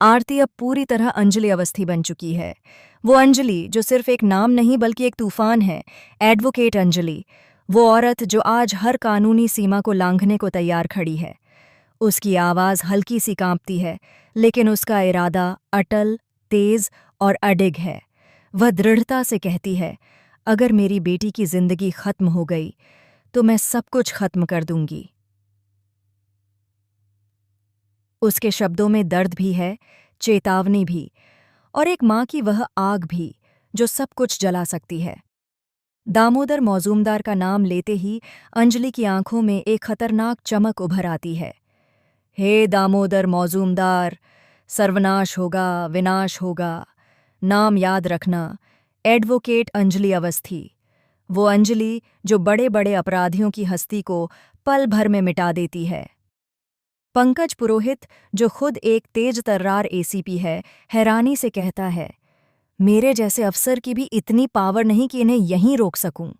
आरती अब पूरी तरह अंजलि अवस्थी बन चुकी है। वो अंजलि जो सिर्फ एक नाम नहीं बल्कि एक तूफान है। एडवोकेट अंजलि, वो औरत जो आज हर कानूनी सीमा को लांघने को तैयार खड़ी है। उसकी आवाज़ हल्की सी कांपती है, लेकिन उसका इरादा अटल, तेज और अडिग है। वह दृढ़ता से कहती है, अगर मेरी बेटी की जिंदगी खत्म हो गई तो मैं सब कुछ खत्म कर दूंगी। उसके शब्दों में दर्द भी है, चेतावनी भी, और एक माँ की वह आग भी जो सब कुछ जला सकती है। दामोदर मौजूमदार का नाम लेते ही अंजलि की आंखों में एक खतरनाक चमक उभर आती है। हे दामोदर मौजूमदार, सर्वनाश होगा, विनाश होगा। नाम याद रखना, एडवोकेट अंजलि अवस्थी। वो अंजलि जो बड़े बड़े अपराधियों की हस्ती को पल भर में मिटा देती है। पंकज पुरोहित, जो खुद एक तेज तर्रार एसीपी है, हैरानी से कहता है, मेरे जैसे अफसर की भी इतनी पावर नहीं कि इन्हें यहीं रोक सकूं।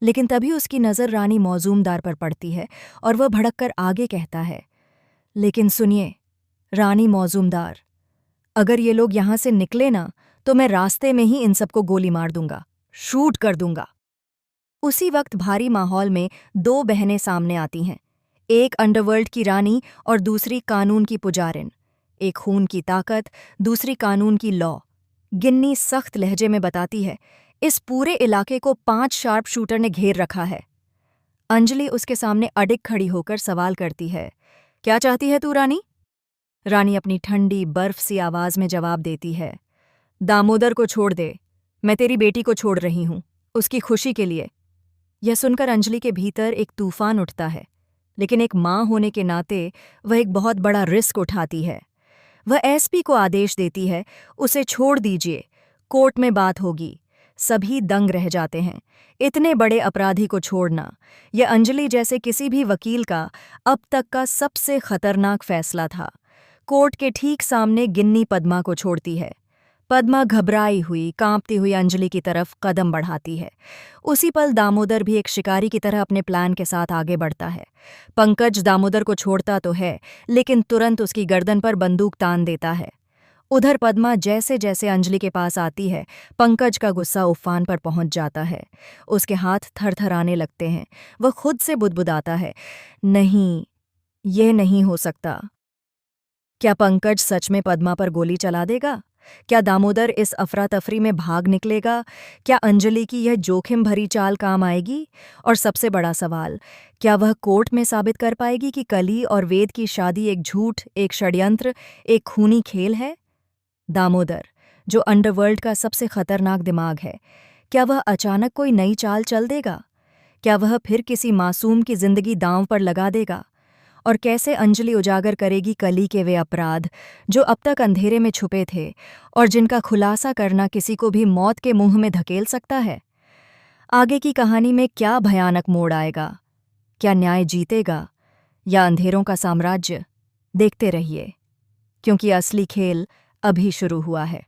लेकिन तभी उसकी नज़र रानी मौजूमदार पर पड़ती है और वह भड़ककर आगे कहता है, लेकिन सुनिए रानी मौजूमदार, अगर ये लोग यहां से निकले ना तो मैं रास्ते में ही इन सबको गोली मार दूंगा, शूट कर दूंगा। उसी वक्त भारी माहौल में दो बहनें सामने आती हैं, एक अंडरवर्ल्ड की रानी और दूसरी कानून की पुजारिन। एक खून की ताकत, दूसरी कानून की लॉ। गिन्नी सख्त लहजे में बताती है, इस पूरे इलाके को 5 शार्प शूटर ने घेर रखा है। अंजलि उसके सामने अडिग खड़ी होकर सवाल करती है, क्या चाहती है तू रानी? रानी अपनी ठंडी बर्फ सी आवाज में जवाब देती है, दामोदर को छोड़ दे, मैं तेरी बेटी को छोड़ रही हूं, उसकी खुशी के लिए। यह सुनकर अंजलि के भीतर एक तूफान उठता है, लेकिन एक माँ होने के नाते वह एक बहुत बड़ा रिस्क उठाती है। वह एसपी को आदेश देती है, उसे छोड़ दीजिए, कोर्ट में बात होगी। सभी दंग रह जाते हैं, इतने बड़े अपराधी को छोड़ना यह अंजलि जैसे किसी भी वकील का अब तक का सबसे खतरनाक फैसला था। कोर्ट के ठीक सामने गिन्नी पद्मा को छोड़ती है। पद्मा घबराई हुई, कांपती हुई अंजलि की तरफ कदम बढ़ाती है। उसी पल दामोदर भी एक शिकारी की तरह अपने प्लान के साथ आगे बढ़ता है। पंकज दामोदर को छोड़ता तो है, लेकिन तुरंत उसकी गर्दन पर बंदूक तान देता है। उधर पद्मा जैसे जैसे अंजलि के पास आती है, पंकज का गुस्सा उफान पर पहुंच जाता है। उसके हाथ थरथराने लगते हैं। वह खुद से बुदबुदाता है, नहीं, यह नहीं हो सकता। क्या पंकज सच में पद्मा पर गोली चला देगा? क्या दामोदर इस अफरा तफरी में भाग निकलेगा? क्या अंजलि की यह जोखिम भरी चाल काम आएगी? और सबसे बड़ा सवाल, क्या वह कोर्ट में साबित कर पाएगी कि कली और वेद की शादी एक झूठ, एक षड्यंत्र, एक खूनी खेल है? दामोदर, जो अंडरवर्ल्ड का सबसे खतरनाक दिमाग है, क्या वह अचानक कोई नई चाल चल देगा? क्या वह फिर किसी मासूम की जिंदगी दांव पर लगा देगा? और कैसे अंजलि उजागर करेगी कली के वे अपराध जो अब तक अंधेरे में छुपे थे और जिनका खुलासा करना किसी को भी मौत के मुंह में धकेल सकता है? आगे की कहानी में क्या भयानक मोड़ आएगा? क्या न्याय जीतेगा या अंधेरों का साम्राज्य? देखते रहिए, क्योंकि असली खेल अभी शुरू हुआ है।